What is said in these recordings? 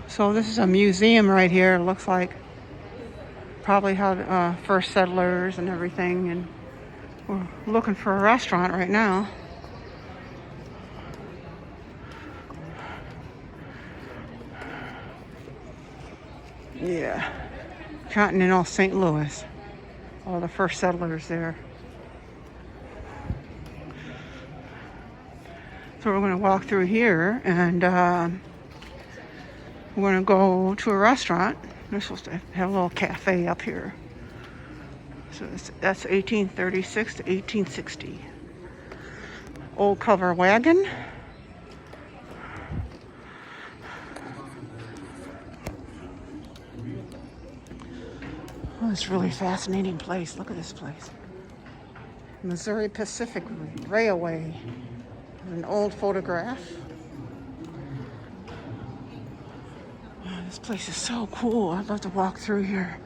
So this is a museum right here. It looks like probably how first settlers and everything. And we're looking for a restaurant right now. Yeah, Continental St. Louis. All the first settlers there. So we're going to walk through here, and we're going to go to a restaurant. They're supposed to have a little cafe up here. So that's 1836 to 1860. Old cover wagon. Oh, it's a really fascinating place. Look at this place. Missouri Pacific Railway. An old photograph. Oh, this place is so cool. I'd love to walk through here.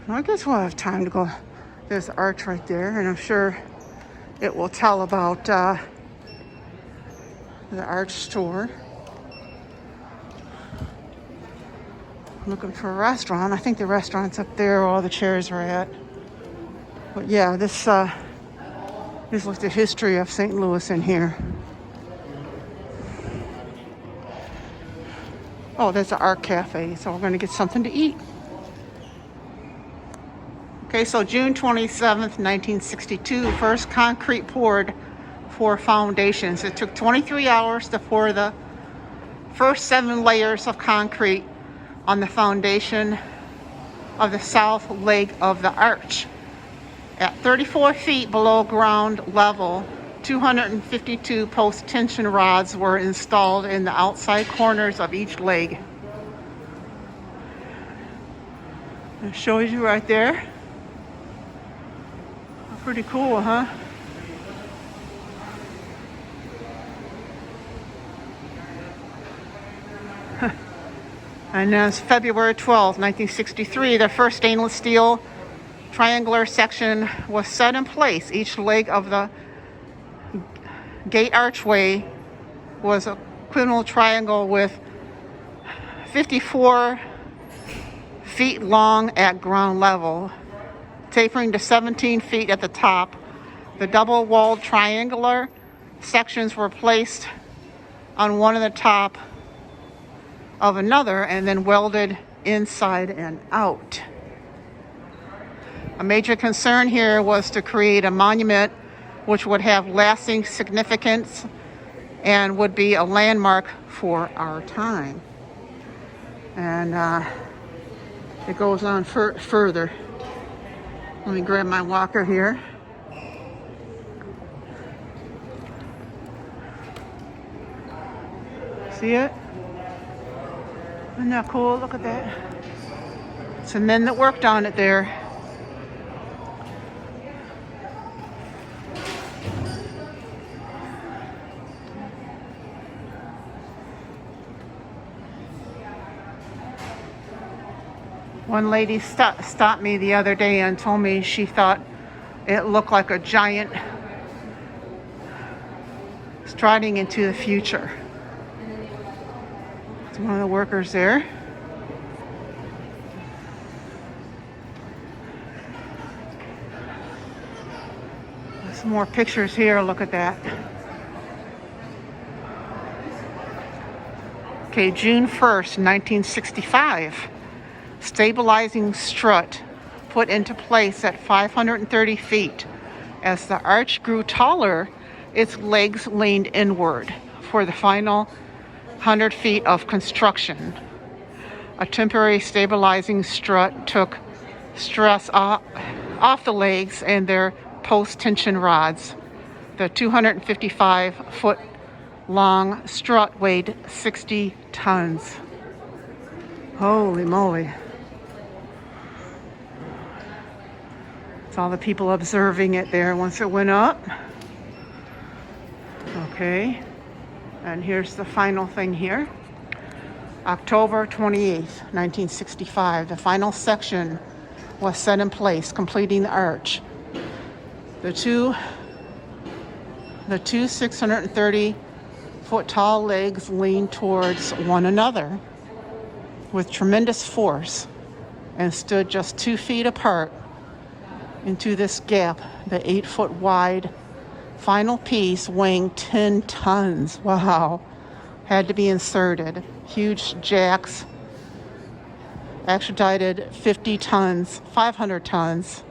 Well, I guess we'll have time to go. There's the arch right there, and I'm sure it will tell about the arch store. Looking for a restaurant. I think the restaurant's up there where all the chairs are at. But yeah, this looks the history of St. Louis in here. Oh, there's an art cafe, so we're going to get something to eat. Okay, so June 27th, 1962, first concrete poured for foundations. It took 23 hours to pour the first 7 layers of concrete on the foundation of the south leg of the arch. At 34 feet below ground level, 252 post tension rods were installed in the outside corners of each leg. It shows you right there. Pretty cool, huh? And that's February 12th, 1963. The first stainless steel triangular section was set in place. Each leg of the gate archway was a quintuple triangle with 54 feet long at ground level, tapering to 17 feet at the top. The double-walled triangular sections were placed on one of the top of another and then welded inside and out. A major concern here was to create a monument which would have lasting significance and would be a landmark for our time. And it goes on further. Let me grab my walker here. See it? Isn't that cool? Look at that. It's the men that worked on it there. One lady stopped me the other day and told me she thought it looked like a giant striding into the future. It's one of the workers there. Some more pictures here. Look at that. Okay, June 1st, 1965. Stabilizing strut put into place at 530 feet. As the arch grew taller, its legs leaned inward for the final 100 feet of construction. A temporary stabilizing strut took stress off the legs and their post-tension rods. The 255-foot long strut weighed 60 tons. Holy moly. It's all the people observing it there once it went up. Okay. And here's the final thing here. October 28th, 1965. The final section was set in place, completing the arch. The two 630 8-foot tall legs lean towards one another with tremendous force and stood just 2 feet apart into this gap. The 8-foot wide final piece weighing 10 tons. Wow. Had to be inserted. Huge jacks extradited 50 tons, 500 tons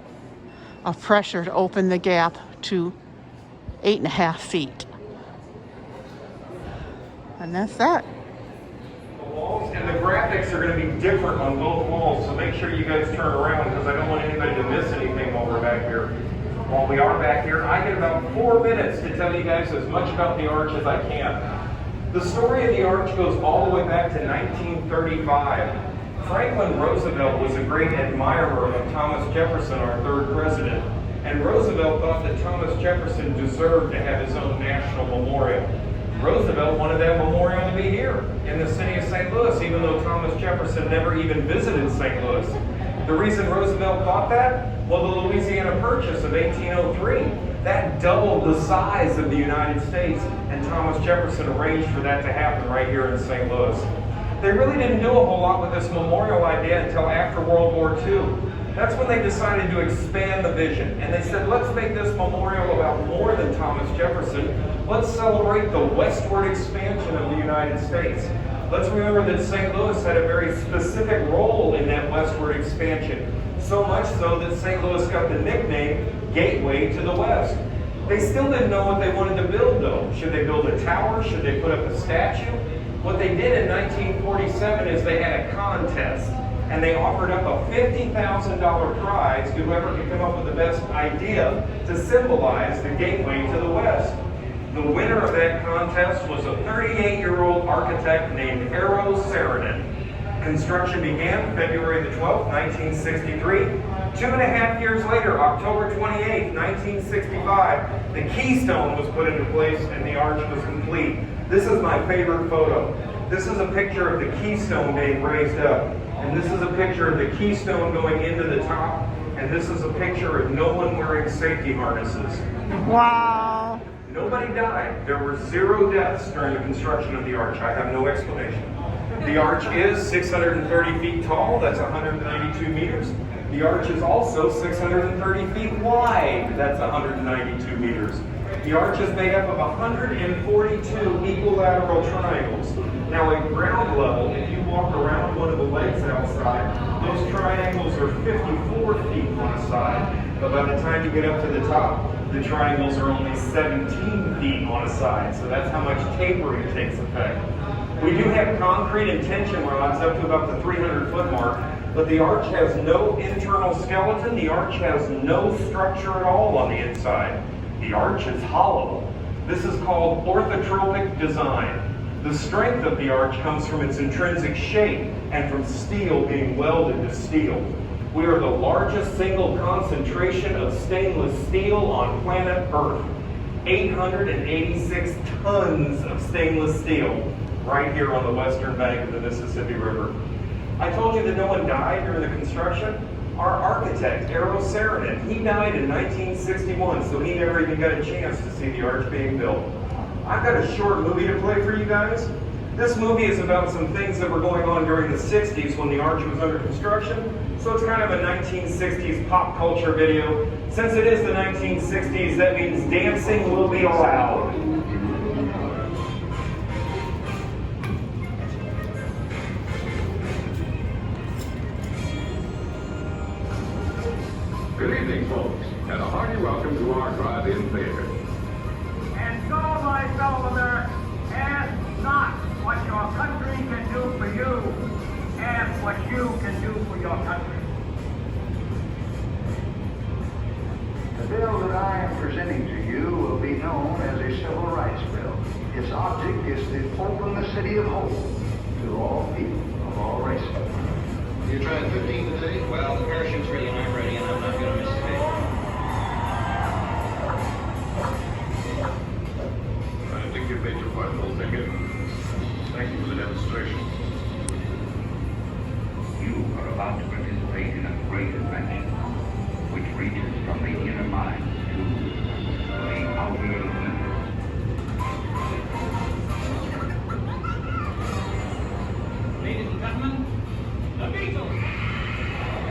of pressure to open the gap to 8.5 feet. And that's that. The walls and the graphics are going to be different on both walls, so make sure you guys turn around because I don't want anybody to miss anything while we're back here. While we are back here, I get about 4 minutes to tell you guys as much about the arch as I can. The story of the arch goes all the way back to 1935. Franklin Roosevelt was a great admirer of Thomas Jefferson, our 3rd president, and Roosevelt thought that Thomas Jefferson deserved to have his own national memorial. Roosevelt wanted that memorial to be here in the city of St. Louis, even though Thomas Jefferson never even visited St. Louis. The reason Roosevelt thought that? Well, the Louisiana Purchase of 1803. That doubled the size of the United States, and Thomas Jefferson arranged for that to happen right here in St. Louis. They really didn't do a whole lot with this memorial idea until after World War II. That's when they decided to expand the vision. And they said, let's make this memorial about more than Thomas Jefferson. Let's celebrate the westward expansion of the United States. Let's remember that St. Louis had a very specific role in that westward expansion. So much so that St. Louis got the nickname Gateway to the West. They still didn't know what they wanted to build though. Should they build a tower? Should they put up a statue? What they did in 1947 is they had a contest. And they offered up a $50,000 prize to whoever could come up with the best idea to symbolize the gateway to the West. The winner of that contest was a 38-year-old architect named Eero Saarinen. Construction began February the 12th, 1963. 2.5 years later, October 28th, 1965, the keystone was put into place and the arch was complete. This is my favorite photo. This is a picture of the keystone being raised up. And this is a picture of the keystone going into the top. And this is a picture of no one wearing safety harnesses. Wow. Nobody died. There were 0 deaths during the construction of the arch. I have no explanation. The arch is 630 feet tall. That's 192 meters. The arch is also 630 feet wide. That's 192 meters. The arch is made up of 142 equilateral triangles. Now at ground level, if you walk around one of the legs outside, those triangles are 54 feet on a side. But by the time you get up to the top, the triangles are only 17 feet on a side. So that's how much tapering takes effect. We do have concrete and tension rods up to about the 300-foot mark, but the arch has no internal skeleton. The arch has no structure at all on the inside. The arch is hollow. This is called orthotropic design. The strength of the arch comes from its intrinsic shape and from steel being welded to steel. We are the largest single concentration of stainless steel on planet Earth. 886 tons of stainless steel right here on the western bank of the Mississippi River. I told you that no one died during the construction. Our architect, Eero Saarinen, he died in 1961, so he never even got a chance to see the arch being built. I've got a short movie to play for you guys. This movie is about some things that were going on during the 60s when the arch was under construction. So it's kind of a 1960s pop culture video. Since it is the 1960s, that means dancing will be allowed. Good evening, folks, and a hearty welcome to our drive-in theater. And so, my fellow Americans, ask not what your country can do for you. Ask what you can do for your country. The bill that I am presenting to you will be known as a civil rights bill. Its object is to open the city of hope to all people of all races. You're trying 15 today? Well, the parachute's ready and I'm ready and I'm not going to miss a thing. I think you've made your point, little ticket. Thank you for the demonstration. You are about to participate in a great adventure, which reaches from the inner mind to the outer ear. Ladies and gentlemen, the Beatles.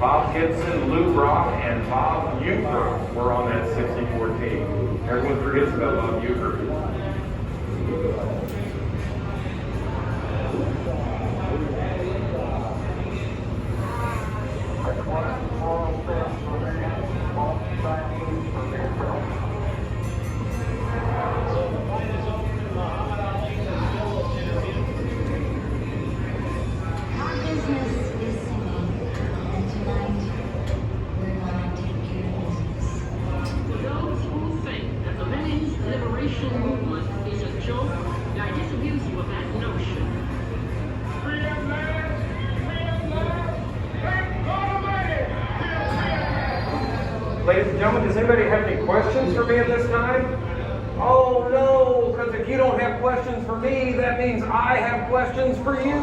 Bob Gibson, Lou Brock, and Bob Euchre were on that 64 team. Everyone forgets about Bob Euchre. Our business is singing, and tonight we're gonna take care of business. For those who think that the women's liberation movement is a joke, I disabuse you of that notion. Ladies and gentlemen, does anybody have any questions for me at this time? Oh no, because if you don't have questions for me, that means I have questions for you.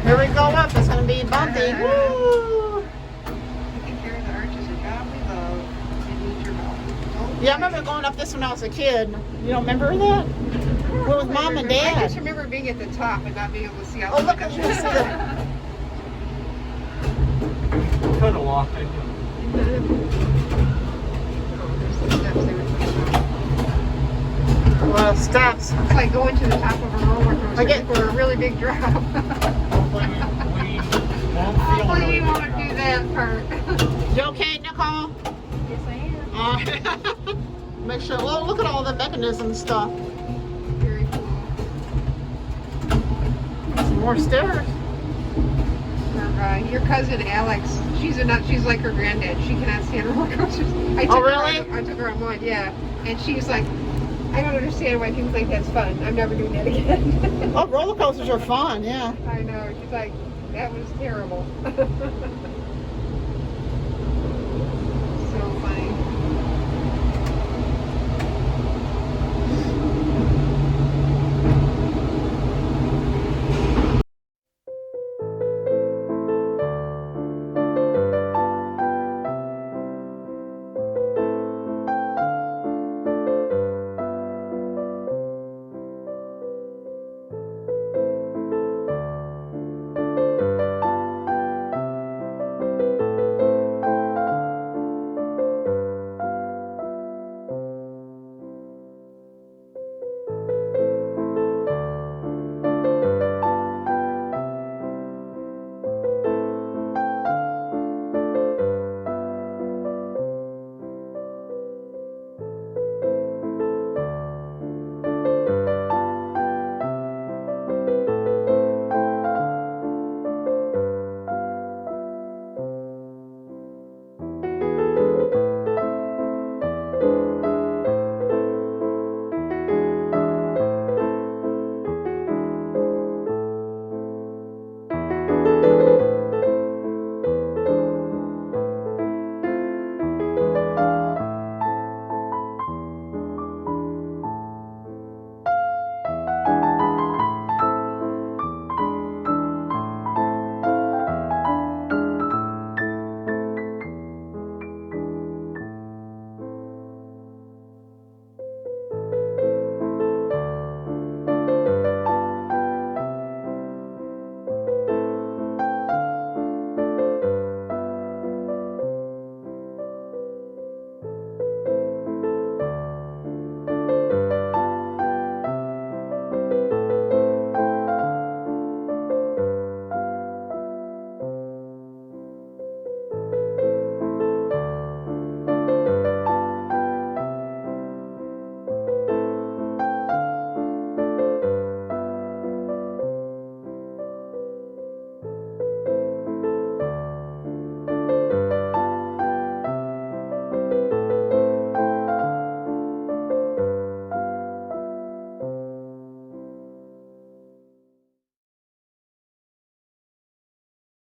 Here we go up. It's going to be bumpy. Woo! Taking care of the arches of God we love and need your help. Yeah, I remember going up this when I was a kid. You don't remember that? We're with Mom and I just Dad. remember being at the top and not being able to see out. Oh, look at this. Could have walked in. A lot of steps. It's like going to the top of a roller coaster I get- for a really big drop. Hopefully we won't do that part. You okay, Nicole? Yes, I am. Make sure. Well, look at all the mechanism stuff. Very cool. Some more stairs. Your cousin Alex, she's like her granddad. She cannot stand roller coasters. I took her on one, yeah. And she's like, I don't understand why people think that's fun. I'm never doing that again. Oh, roller coasters are fun, yeah. I know. She's like, that was terrible.